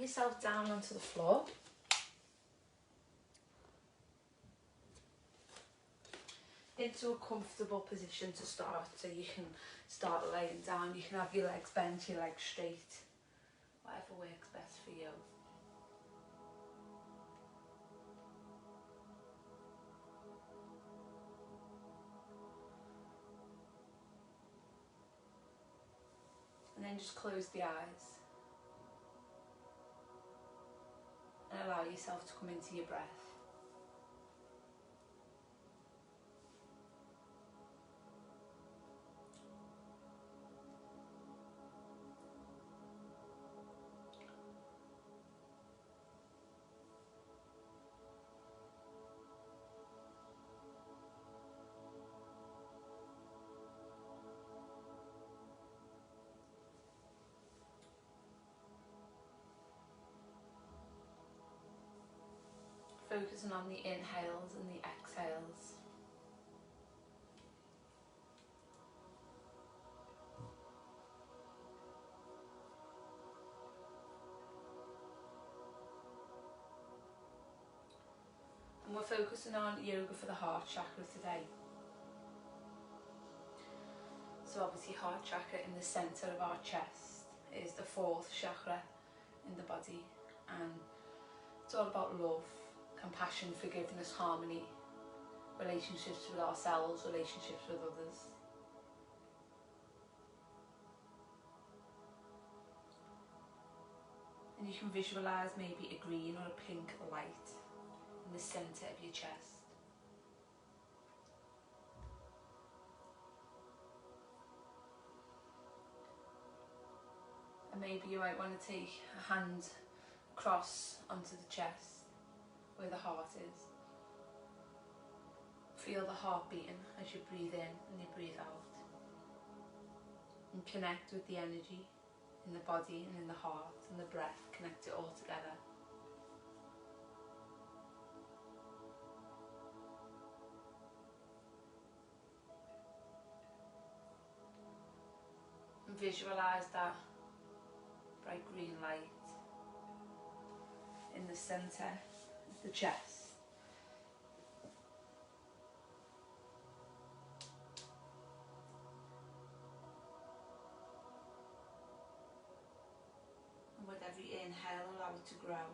yourself down onto the floor. Into a comfortable position to start, so you can start laying down. You can have your legs bent, your legs straight, whatever works best for you. And then just close the eyes and allow yourself to come into your breath. Focusing on the inhales and the exhales. And we're focusing on yoga for the heart chakra today. So obviously heart chakra in the centre of our chest is the fourth chakra in the body, and it's all about love, compassion, forgiveness, harmony, relationships with ourselves, relationships with others. And you can visualise maybe a green or a pink light in the centre of your chest. And maybe you might want to take a hand across onto the chest where the heart is. Feel the heart beating as you breathe in and you breathe out. And connect with the energy in the body and in the heart and the breath. Connect it all together. And visualise that bright green light in the centre of the chest. And with every inhale, allow it to grow.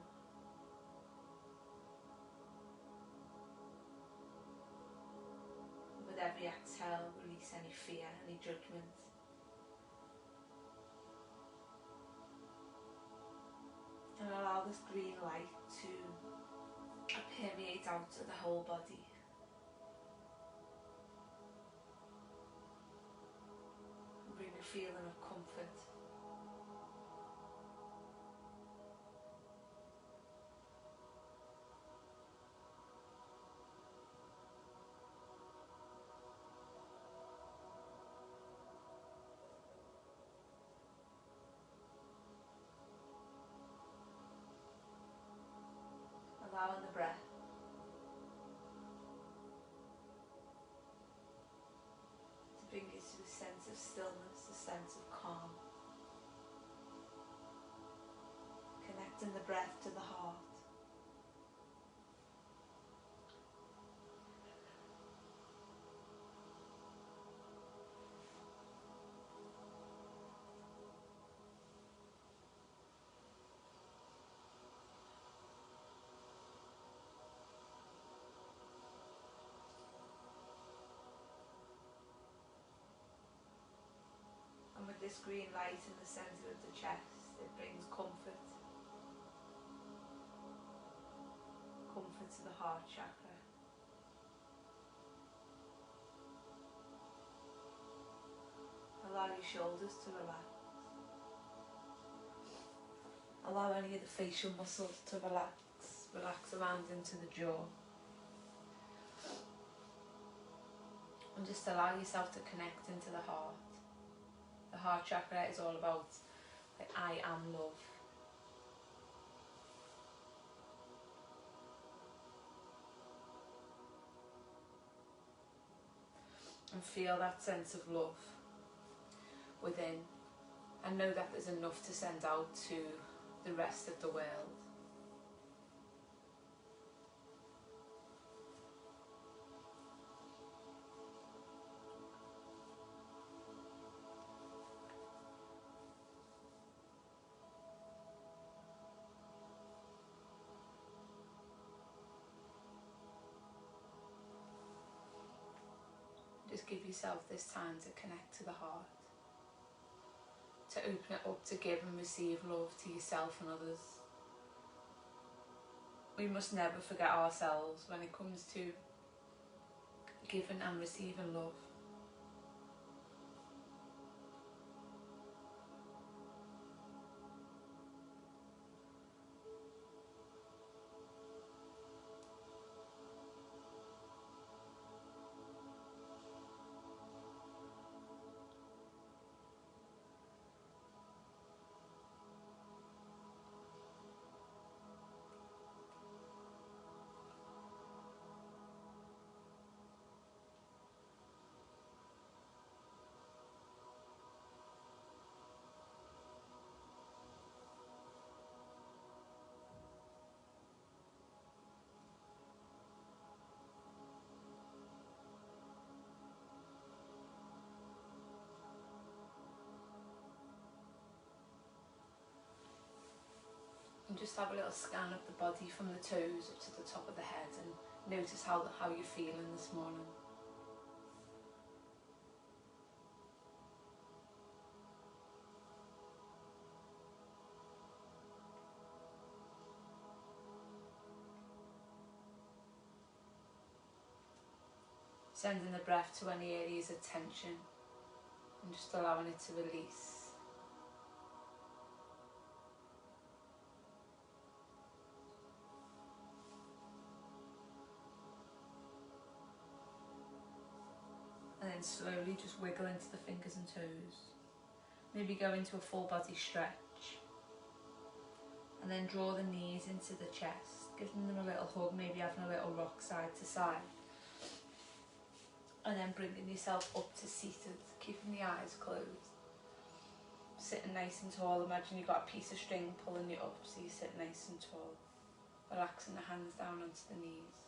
And with every exhale, release any fear, any judgment. And allow this green light to permeate out to the whole body. And bring a feeling of comfort. Allowing the breath to bring you to a sense of stillness, a sense of calm. Connecting the breath to the heart. And with this green light in the centre of the chest, it brings comfort. Comfort to the heart chakra. Allow your shoulders to relax. Allow any of the facial muscles to relax. Relax around into the jaw. And just allow yourself to connect into the heart. The heart chakra is all about I am love. And feel that sense of love within. And know that there's enough to send out to the rest of the world. Just give yourself this time to connect to the heart, to open it up to give and receive love to yourself and others. We must never forget ourselves when it comes to giving and receiving love. And just have a little scan of the body from the toes up to the top of the head and notice how you're feeling this morning. Sending the breath to any areas of tension and just allowing it to release. And then slowly just wiggle into the fingers and toes. Maybe go into a full body stretch. And then draw the knees into the chest, giving them a little hug, maybe having a little rock side to side. And then bringing yourself up to seated, keeping the eyes closed. Sitting nice and tall. Imagine you've got a piece of string pulling you up so you sit nice and tall. Relaxing the hands down onto the knees.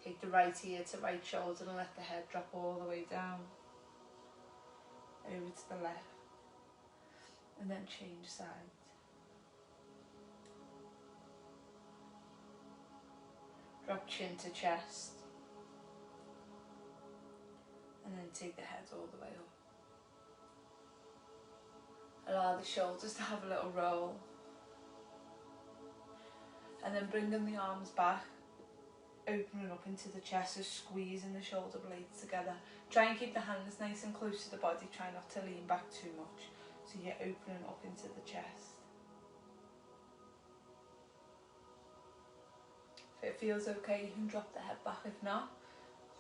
Take the right ear to right shoulder and let the head drop all the way down. Over to the left. And then change sides. Drop chin to chest. And then take the head all the way up. Allow the shoulders to have a little roll. And then bringing the arms back, opening up into the chest, so squeezing the shoulder blades together. Try and keep the hands nice and close to the body, try not to lean back too much. So you're opening up into the chest. If it feels okay, you can drop the head back. If not,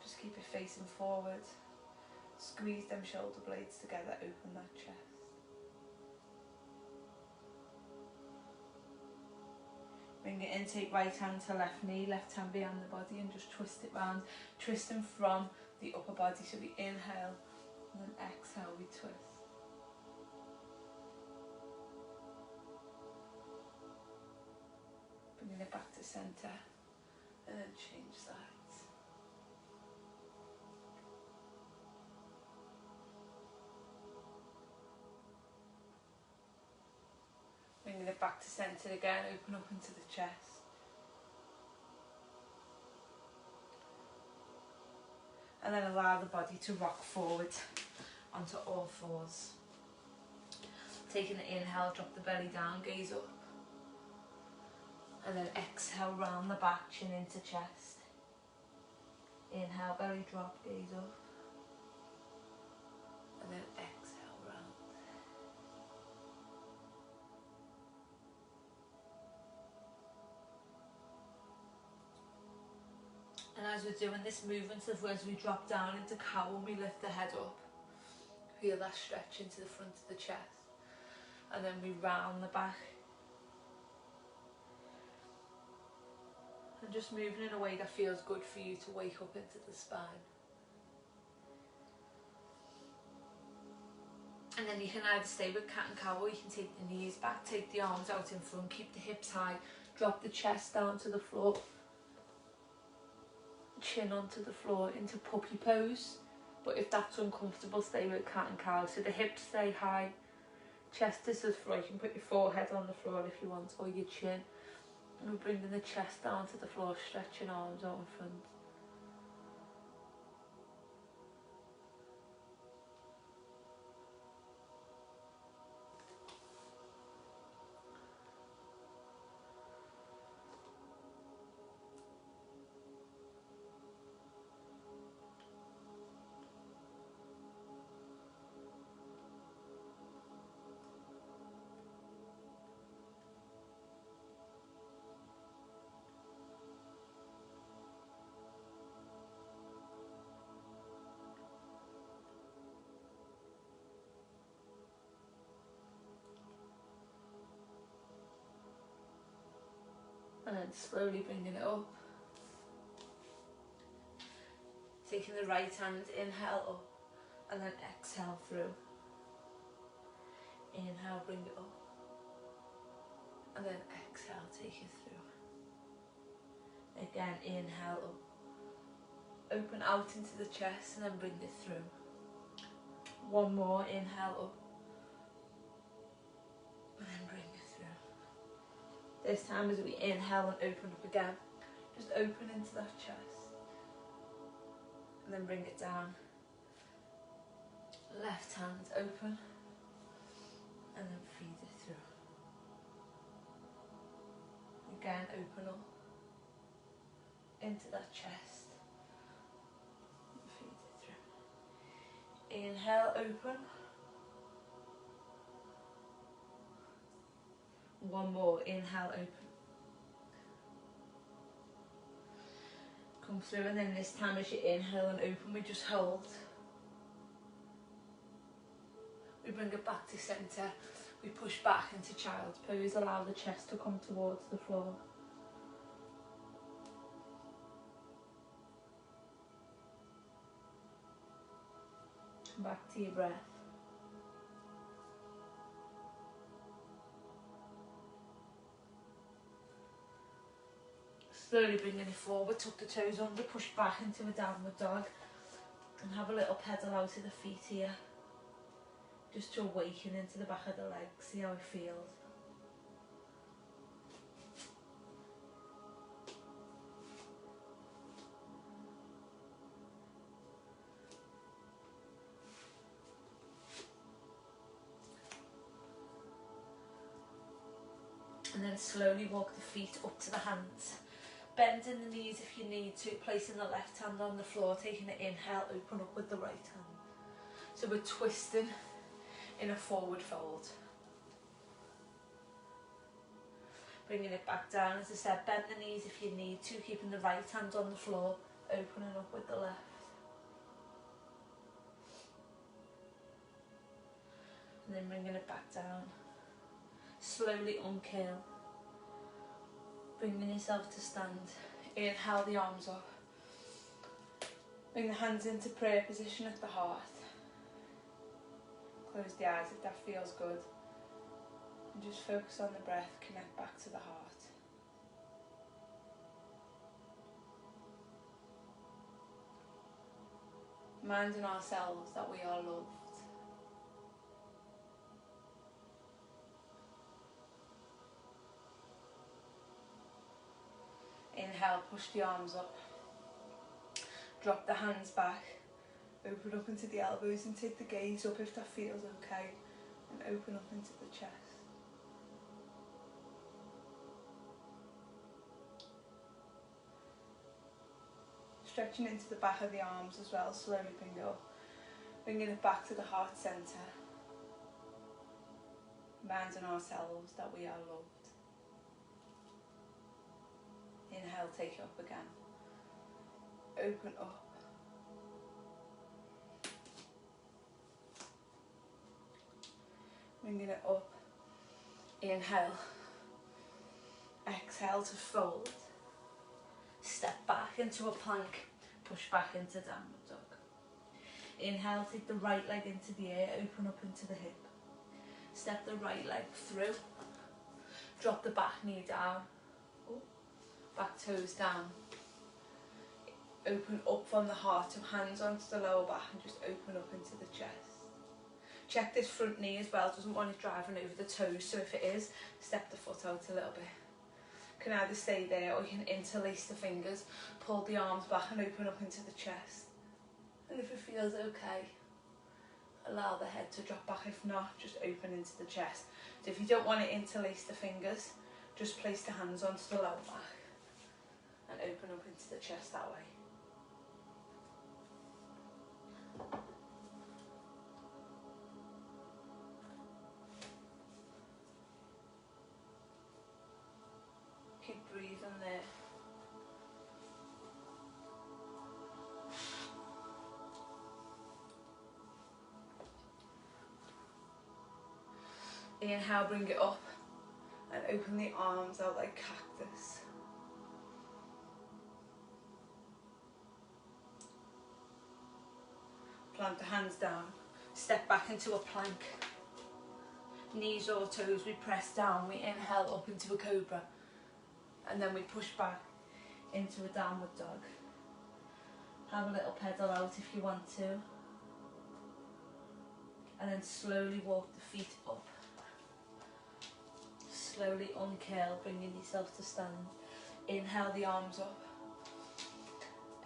just keep it facing forward. Squeeze them shoulder blades together, open that chest. Bring it in, take right hand to left knee, left hand behind the body and just twist it round. Twisting from the upper body, so we inhale and then exhale, we twist. Bringing it back to centre and then change sides. Bringing it back to centre again, open up into the chest. And then allow the body to rock forward onto all fours. Taking the inhale, drop the belly down, gaze up. And then exhale, round the back, chin into chest. Inhale, belly drop, gaze up. And then exhale, round. And as we're doing this movement, as we drop down into cow and we lift the head up, feel that stretch into the front of the chest. And then we round the back. And just moving in a way that feels good for you to wake up into the spine. And then you can either stay with cat and cow, or you can take the knees back, take the arms out in front, keep the hips high, drop the chest down to the floor, chin onto the floor into puppy pose. But if that's uncomfortable, stay with cat and cow. So the hips stay high, chest is to the floor. You can put your forehead on the floor if you want, or your chin. And we're bringing the chest down to the floor, stretching arms out in front. And then slowly bringing it up. Taking the right hand, inhale up, and then exhale through. Inhale, bring it up, and then exhale, take it through. Again, inhale up, open out into the chest, and then bring it through. One more, inhale up, and then bring it through. This time as we inhale and open up again, just open into that chest, and then bring it down. Left hand open, and then feed it through. Again, open up into that chest, and feed it through. Inhale, open. One more, inhale, open. Come through, and then this time as you inhale and open, we just hold. We bring it back to centre. We push back into child's pose, allow the chest to come towards the floor. Come back to your breath. Slowly bringing it forward, tuck the toes under, push back into a downward dog, and have a little pedal out of the feet here. Just to awaken into the back of the legs, see how it feels. And then slowly walk the feet up to the hands. Bending the knees if you need to, placing the left hand on the floor, taking an inhale, open up with the right hand. So we're twisting in a forward fold. Bringing it back down, as I said, bend the knees if you need to, keeping the right hand on the floor, opening up with the left. And then bringing it back down. Slowly uncurl. Bringing yourself to stand. Inhale the arms up. Bring the hands into prayer position at the heart. Close the eyes if that feels good. And just focus on the breath, connect back to the heart. Reminding ourselves that we are loved. Inhale, push the arms up. Drop the hands back. Open up into the elbows and take the gaze up if that feels okay. And open up into the chest. Stretching into the back of the arms as well, slowly bring it up. Bringing it back to the heart centre. Reminding ourselves that we are loved. Inhale, take it up again. Open up. Bringing it up. Inhale. Exhale to fold. Step back into a plank. Push back into downward dog. Inhale, take the right leg into the air, open up into the hip. Step the right leg through. Drop the back knee down. Back toes down. Open up from the heart, so hands onto the lower back and just open up into the chest. Check this front knee as well, doesn't want it driving over the toes, so if it is, step the foot out a little bit. Can either stay there or you can interlace the fingers, pull the arms back and open up into the chest. And if it feels okay, allow the head to drop back. If not, just open into the chest. So if you don't want to interlace the fingers, just place the hands onto the lower back and open up into the chest that way. Keep breathing there. Inhale, bring it up and open the arms out like cactus. Plant the hands down, step back into a plank. Knees or toes, we press down, we inhale up into a cobra. And then we push back into a downward dog. Have a little pedal out if you want to. And then slowly walk the feet up. Slowly uncurl, bringing yourself to stand. Inhale the arms up.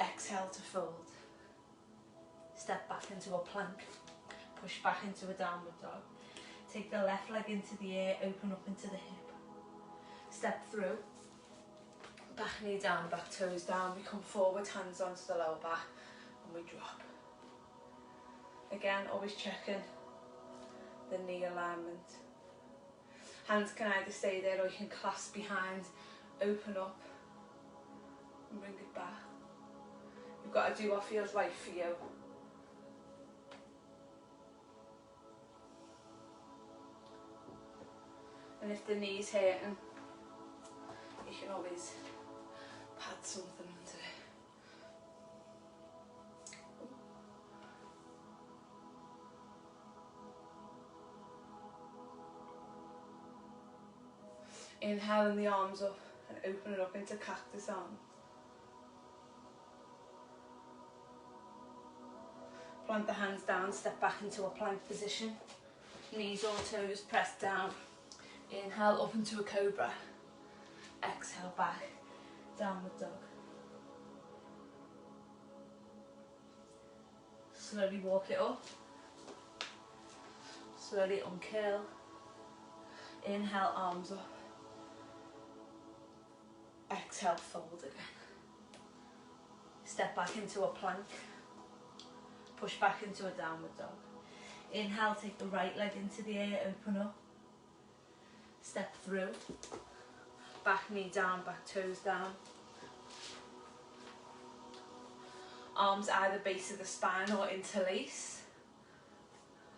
Exhale to fold. Step back into a plank. Push back into a downward dog. Take the left leg into the air, open up into the hip. Step through. Back knee down, back toes down. We come forward, hands onto the lower back, and we drop. Again, always checking the knee alignment. Hands can either stay there or you can clasp behind, open up, and bring it back. You've got to do what feels right for you. And if the knee's hurting, you can always pad something onto it. Inhaling the arms up and open it up into cactus arm. Plant the hands down, step back into a plank position. Knees or toes pressed down. Inhale up into a cobra. Exhale back, downward dog. Slowly walk it up. Slowly uncurl. Inhale, arms up. Exhale, fold again. Step back into a plank. Push back into a downward dog. Inhale, take the right leg into the air, open up. Step through. Back knee down, back toes down. Arms either base of the spine or interlace.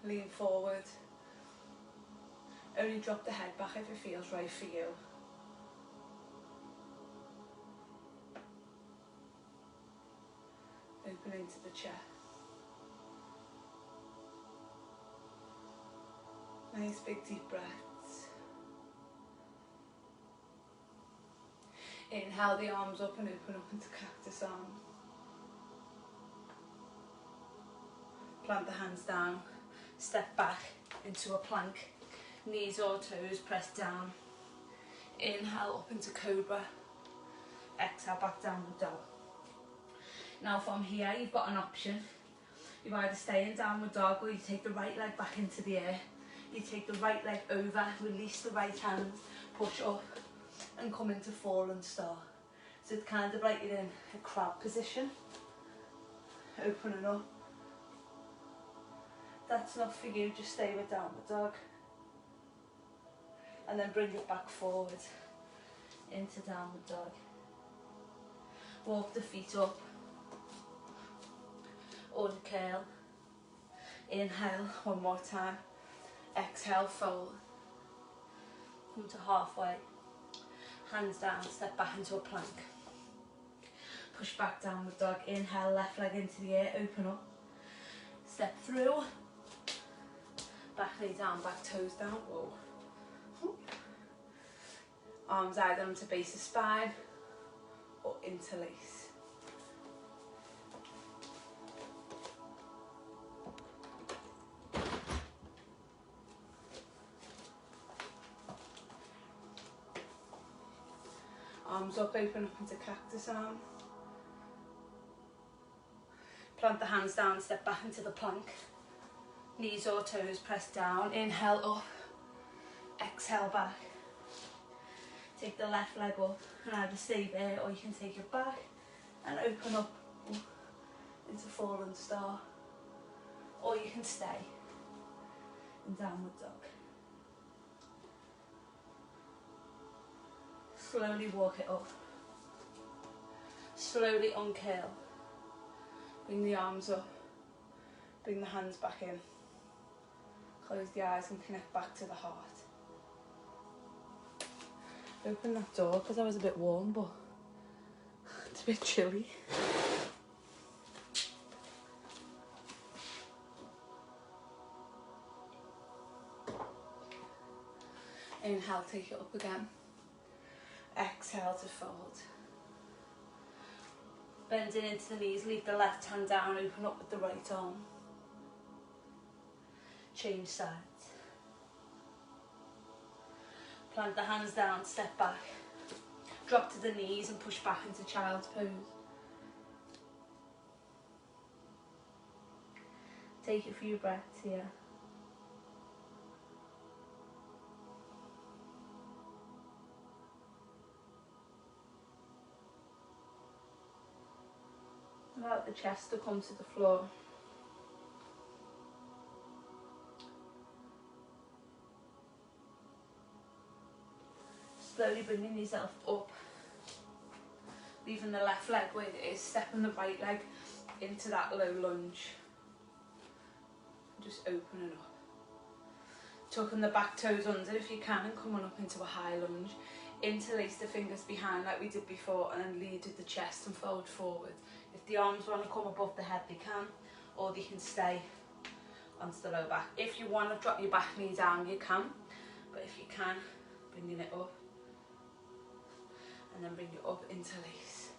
Lean forward. Only drop the head back if it feels right for you. Open into the chest. Nice big deep breaths. Inhale the arms up and open up into cactus arm. Plant the hands down, step back into a plank. Knees or toes pressed down. Inhale up into cobra. Exhale back downward dog. Now from here you've got an option. You either stay in downward dog or you take the right leg back into the air. You take the right leg over, release the right hand, push up and come into fallen star. So it's kind of like you're in a crab position. Opening up. If that's not for you, just stay with downward dog. And then bring it back forward into downward dog. Walk the feet up. Uncurl. Inhale one more time. Exhale, fold. Come to halfway. Hands down, step back into a plank. Push back downward dog. Inhale, left leg into the air, open up. Step through. Back knee down, back toes down. Whoa. Arms either onto base of spine or interlace. Arms up, open up into cactus arm. Plant the hands down, step back into the plank. Knees or toes press down. Inhale up, exhale back. Take the left leg up and either stay there or you can take it back and open up into fallen star. Or you can stay in downward dog. Slowly walk it up. Slowly uncurl. Bring the arms up. Bring the hands back in. Close the eyes and connect back to the heart. Open that door because I was a bit warm, but it's a bit chilly. Inhale, take it up again. Exhale to fold. Bending into the knees, leave the left hand down, open up with the right arm. Change sides. Plant the hands down, step back. Drop to the knees and push back into child's pose. Take a few breaths here. Allow the chest to come to the floor. Slowly bringing yourself up. Leaving the left leg where it is, stepping the right leg into that low lunge. Just opening up. Tucking the back toes under if you can and coming up into a high lunge. Interlace the fingers behind like we did before and then lead with the chest and fold forward. If the arms want to come above the head, they can, or they can stay onto the low back. If you want to drop your back knee down, you can, but if you can, bringing it up and then bring it up, interlace.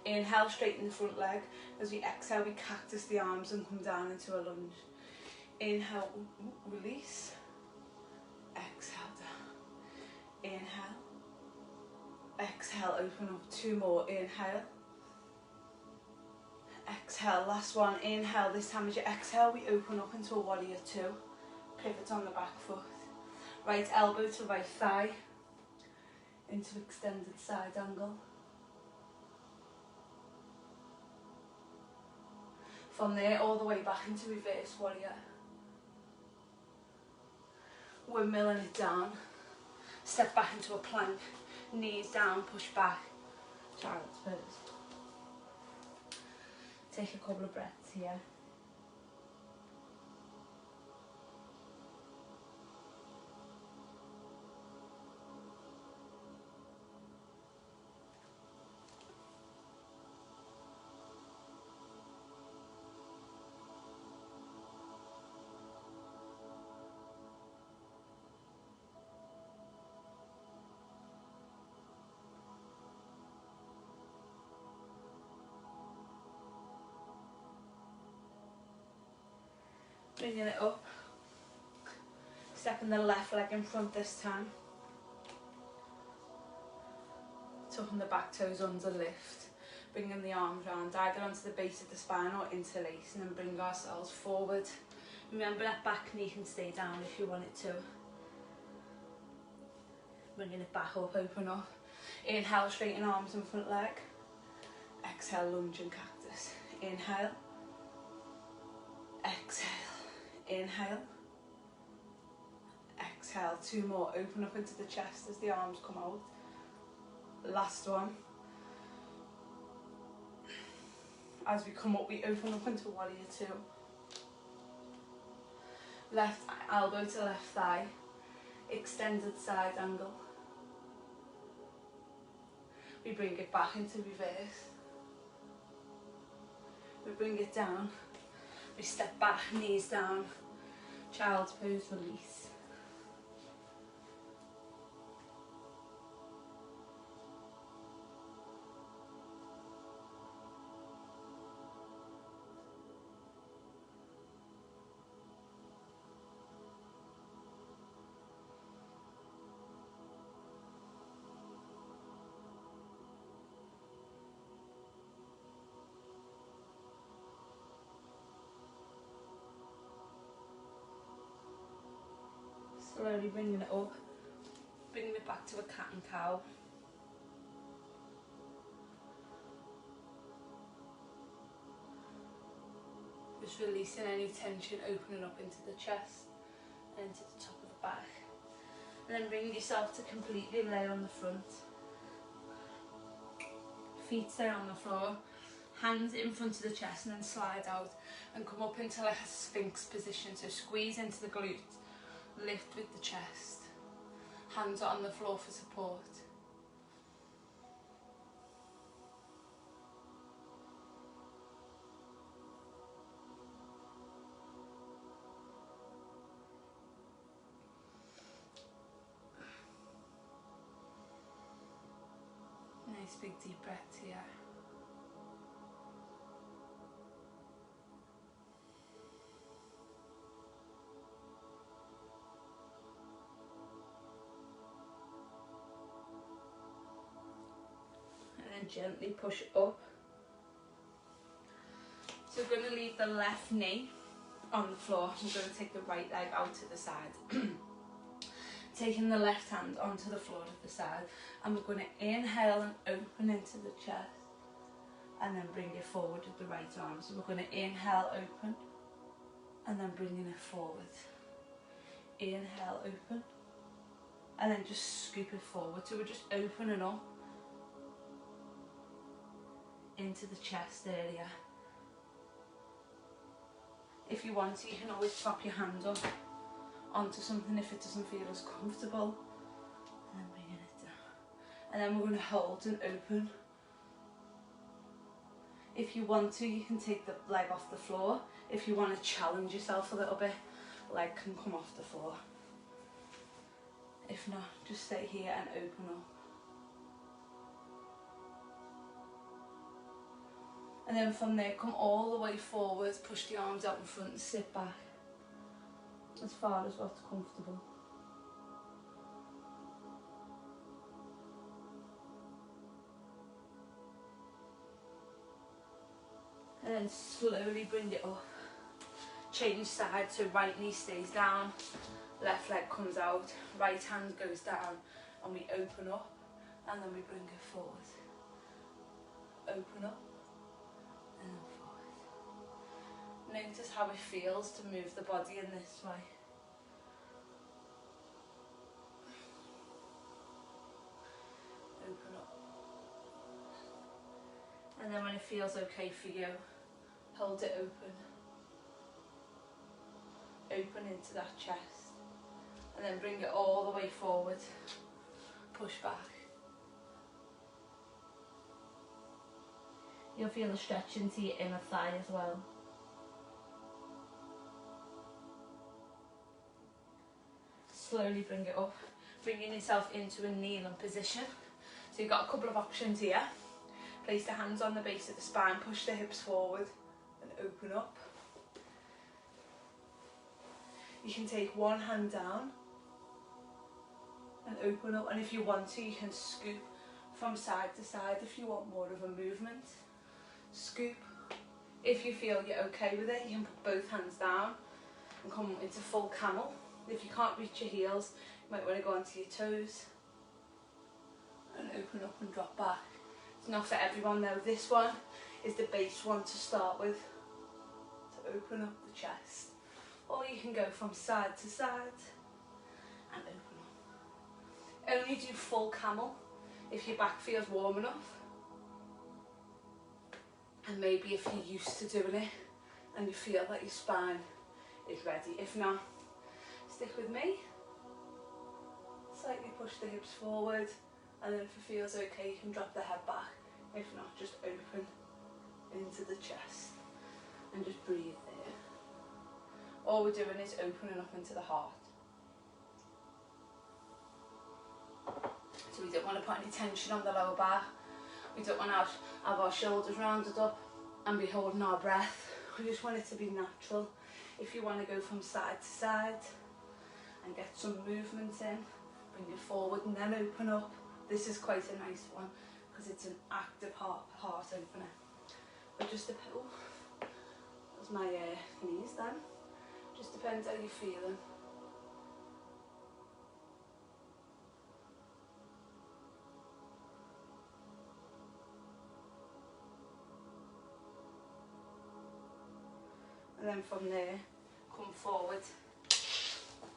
Inhale, straighten the front leg. As we exhale, we cactus the arms and come down into a lunge. Inhale, release. Exhale down. Inhale. Exhale, open up. Two more. Inhale. Exhale, last one. Inhale. This time as you exhale, we open up into a warrior two. Pivot on the back foot. Right elbow to right thigh. Into extended side angle. From there, all the way back into reverse warrior. Windmilling it down. Step back into a plank. Knees down, push back. Child's pose. Take a couple of breaths here. Bringing it up. Stepping the left leg in front this time. Tucking the back toes under, lift. Bringing the arms round, either onto the base of the spine or interlace, and then bring ourselves forward. Remember that back knee can stay down if you want it to. Bringing it back up, open up. Inhale, straighten arms and front leg. Exhale, lunge and cactus. Inhale. Exhale. Inhale. Exhale. Two more. Open up into the chest as the arms come out. Last one. As we come up, we open up into warrior two. Left elbow to left thigh. Extended side angle. We bring it back into reverse. We bring it down. We step back, knees down, child's pose, release. Slowly bringing it up, bringing it back to a cat and cow. Just releasing any tension, opening up into the chest and into the top of the back. And then bring yourself to completely lay on the front. Feet stay on the floor, hands in front of the chest, and then slide out and come up into like a sphinx position. So squeeze into the glutes. Lift with the chest, hands are on the floor for support. Nice big deep breath here. And gently push up. So we're going to leave the left knee on the floor. We're going to take the right leg out to the side. Taking the left hand onto the floor to the side, and we're going to inhale and open into the chest, and then bring it forward with the right arm. So we're going to inhale, open, and then bringing it forward. Inhale, open, and then just scoop it forward. So we're just opening up into the chest area. If you want to, you can always prop your hand up onto something if it doesn't feel as comfortable, and then bringing it down. And then we're going to hold and open. If you want to, you can take the leg off the floor. If you want to challenge yourself a little bit, leg can come off the floor. If not, just stay here and open up. And then from there, come all the way forward, push the arms out in front and sit back as far as what's comfortable. And then slowly bring it up. Change side, so right knee stays down, left leg comes out, right hand goes down, and we open up, and then we bring it forward. Open up. And forward. Notice how it feels to move the body in this way. Open up. And then when it feels okay for you, hold it open. Open into that chest. And then bring it all the way forward. Push back. You'll feel a stretch into your inner thigh as well. Slowly bring it up, bringing yourself into a kneeling position. So you've got a couple of options here. Place the hands on the base of the spine, push the hips forward and open up. You can take one hand down and open up, and if you want to, you can scoop from side to side if you want more of a movement. Scoop. If you feel you're okay with it, you can put both hands down and come into full camel. If you can't reach your heels, you might want to go onto your toes and open up and drop back. It's not for everyone though. This one is the base one to start with, to open up the chest. Or you can go from side to side and open up. Only do full camel if your back feels warm enough. And maybe if you're used to doing it and you feel that your spine is ready. If not, stick with me. Slightly push the hips forward, and then if it feels okay, you can drop the head back. If not, just open into the chest and just breathe there. all we're doing is opening up into the heart. So we don't want to put any tension on the lower back. We don't want to have our shoulders rounded up and be holding our breath. We just want it to be natural. If you want to go from side to side and get some movement in, bring it forward and then open up. This is quite a nice one because it's an active heart opener. But just depends. That's my knees then. Just depends how you're feeling. And then from there, come forward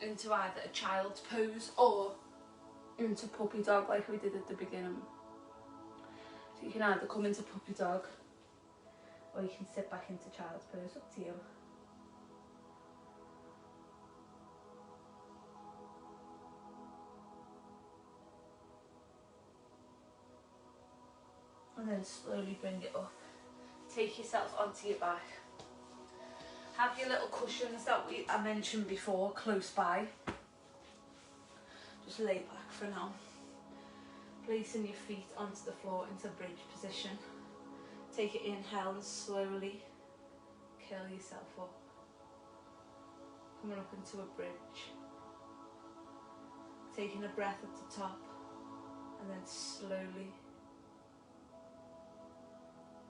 into either a child's pose or into puppy dog like we did at the beginning. So you can either come into puppy dog or you can sit back into child's pose, up to you. And then slowly bring it up. Take yourself onto your back. Have your little cushions that I mentioned before close by. Just lay back for now. Placing your feet onto the floor into bridge position. Take it inhale and slowly curl yourself up. Coming up into a bridge. Taking a breath at the top and then slowly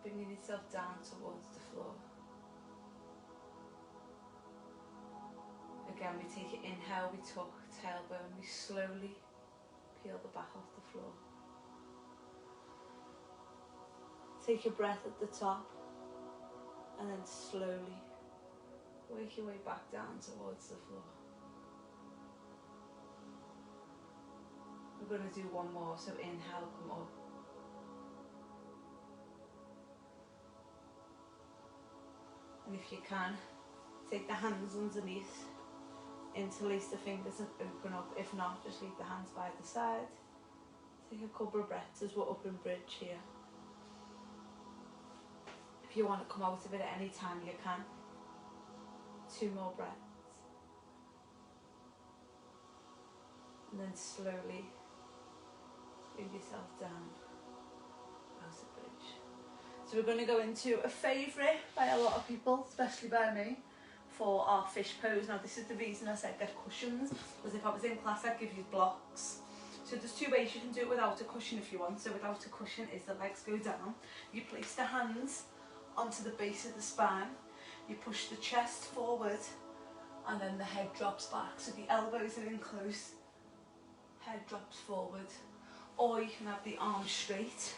bringing yourself down towards the floor. Again, we take it inhale, we tuck tailbone, we slowly peel the back off the floor. Take a breath at the top and then slowly work your way back down towards the floor. We're going to do one more, so inhale, come up. And if you can, take the hands underneath, interlace the fingers and open up. If not, just leave the hands by the side. Take a couple of breaths as we're up in bridge here. If you want to come out of it at any time, you can. 2 more breaths. And then slowly bring yourself down out of bridge. So we're going to go into a favourite by a lot of people, especially by me, for our fish pose. Now this is the reason I said get cushions, because if I was in class I'd give you blocks. So there's 2 ways you can do it without a cushion if you want. So without a cushion is the legs go down. You place the hands onto the base of the spine. You push the chest forward and then the head drops back. So the elbows are in close, head drops forward. Or you can have the arms straight.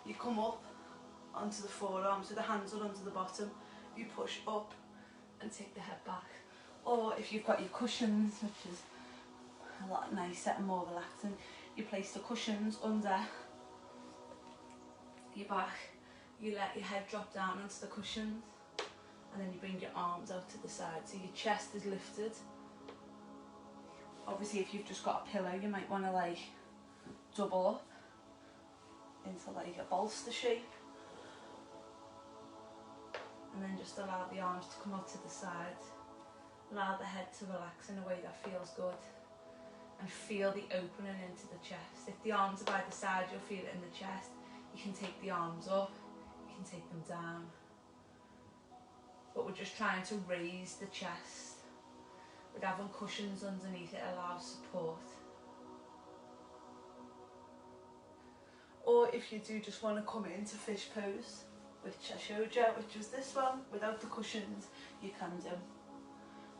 You come up onto the forearm, so the hands are under the bottom. You push up and take the head back. Or if you've got your cushions, which is a lot nicer and more relaxing, you place the cushions under your back, you let your head drop down onto the cushions, and then you bring your arms out to the side so your chest is lifted. Obviously if you've just got a pillow, you might want to like double up into like a bolster shape, and then just allow the arms to come out to the side. Allow the head to relax in a way that feels good, and feel the opening into the chest. If the arms are by the side, you'll feel it in the chest. You can take the arms up, you can take them down. But we're just trying to raise the chest. With having cushions underneath, it allows support. Or if you do just want to come into fish pose, which I showed you, which was this one, without the cushions, you can do.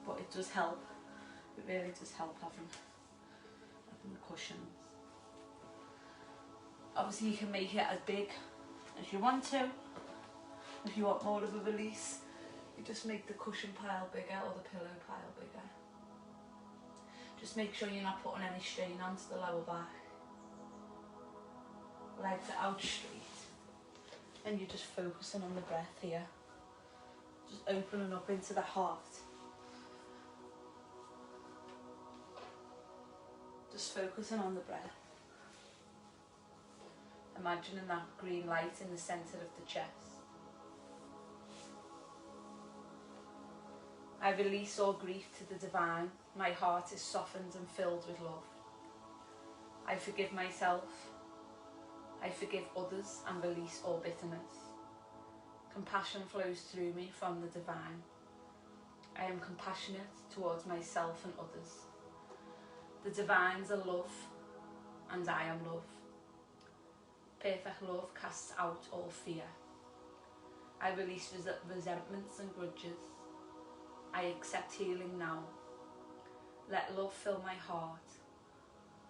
But it does help. It really does help having the cushions. Obviously you can make it as big as you want to. If you want more of a release, you just make the cushion pile bigger or the pillow pile bigger. Just make sure you're not putting any strain onto the lower back. Legs are out straight. And you're just focusing on the breath here. Just opening up into the heart. Just focusing on the breath. Imagining that green light in the centre of the chest. I release all grief to the divine. My heart is softened and filled with love. I forgive myself. I forgive others and release all bitterness. Compassion flows through me from the divine. I am compassionate towards myself and others. The divines are love, and I am love. Perfect love casts out all fear. I release resentments and grudges. I accept healing now. Let love fill my heart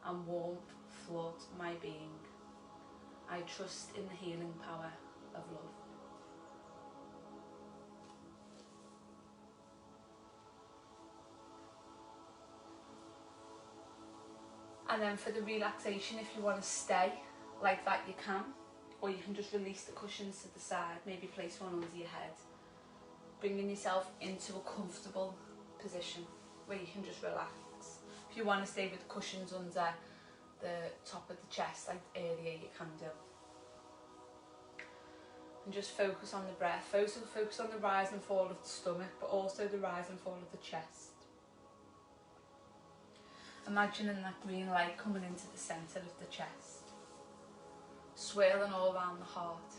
and warmth flood my being. I trust in the healing power of love. And then for the relaxation, if you want to stay like that, you can. Or you can just release the cushions to the side, maybe place one under your head. Bringing yourself into a comfortable position where you can just relax. If you want to stay with the cushions under the top of the chest like earlier, you can do. And just focus on the breath. Focus on the rise and fall of the stomach, but also the rise and fall of the chest. Imagining that green light coming into the centre of the chest, swirling all around the heart,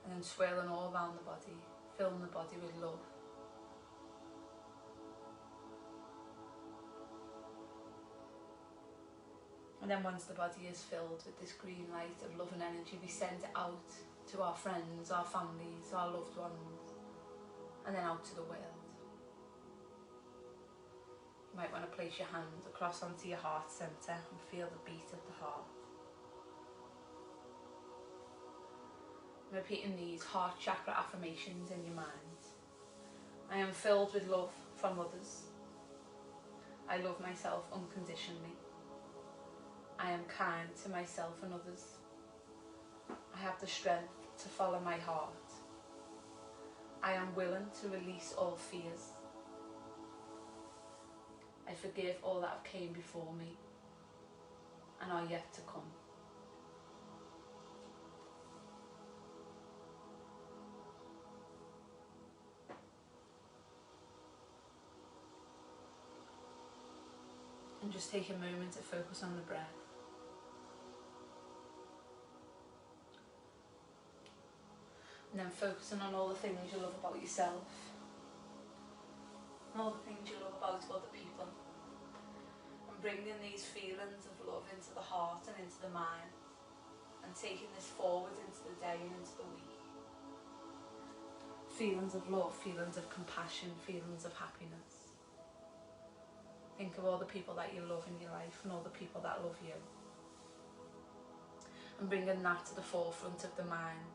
and then swirling all around the body, filling the body with love. And then once the body is filled with this green light of love and energy, we send it out to our friends, our families, our loved ones, and then out to the world. You might want to place your hand across onto your heart centre and feel the beat of the heart. And repeating these heart chakra affirmations in your mind. I am filled with love from others. I love myself unconditionally. I am kind to myself and others. I have the strength to follow my heart. I am willing to release all fears. I forgive all that have came before me and are yet to come. And just take a moment to focus on the breath. And then focusing on all the things you love about yourself and all the things you love about other people. And bringing these feelings of love into the heart and into the mind. And taking this forward into the day and into the week. Feelings of love, feelings of compassion, feelings of happiness. Think of all the people that you love in your life and all the people that love you. And bringing that to the forefront of the mind.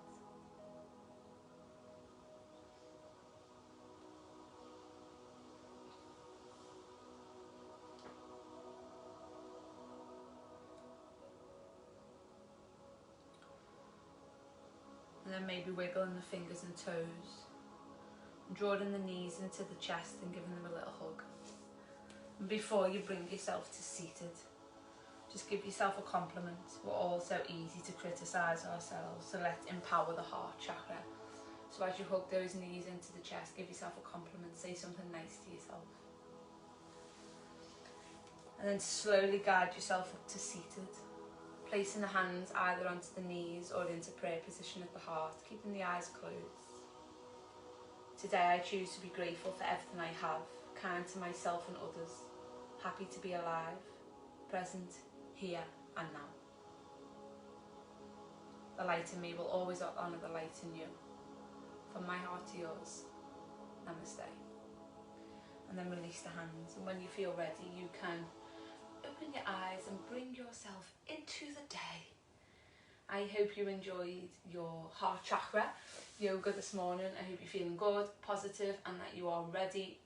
And then maybe wiggling the fingers and toes. And drawing the knees into the chest and giving them a little hug. And before you bring yourself to seated, just give yourself a compliment. We're all so easy to criticise ourselves, so let's empower the heart chakra. So as you hug those knees into the chest, give yourself a compliment, say something nice to yourself. And then slowly guide yourself up to seated. Placing the hands either onto the knees or into prayer position at the heart, keeping the eyes closed. Today I choose to be grateful for everything I have, kind to myself and others, happy to be alive, present, here and now. The light in me will always honour the light in you. From my heart to yours, namaste. And then release the hands, and when you feel ready you can open your eyes and bring yourself into the day. I hope you enjoyed your heart chakra yoga this morning. I hope you're feeling good, positive, and that you are ready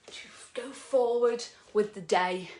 to go forward with the day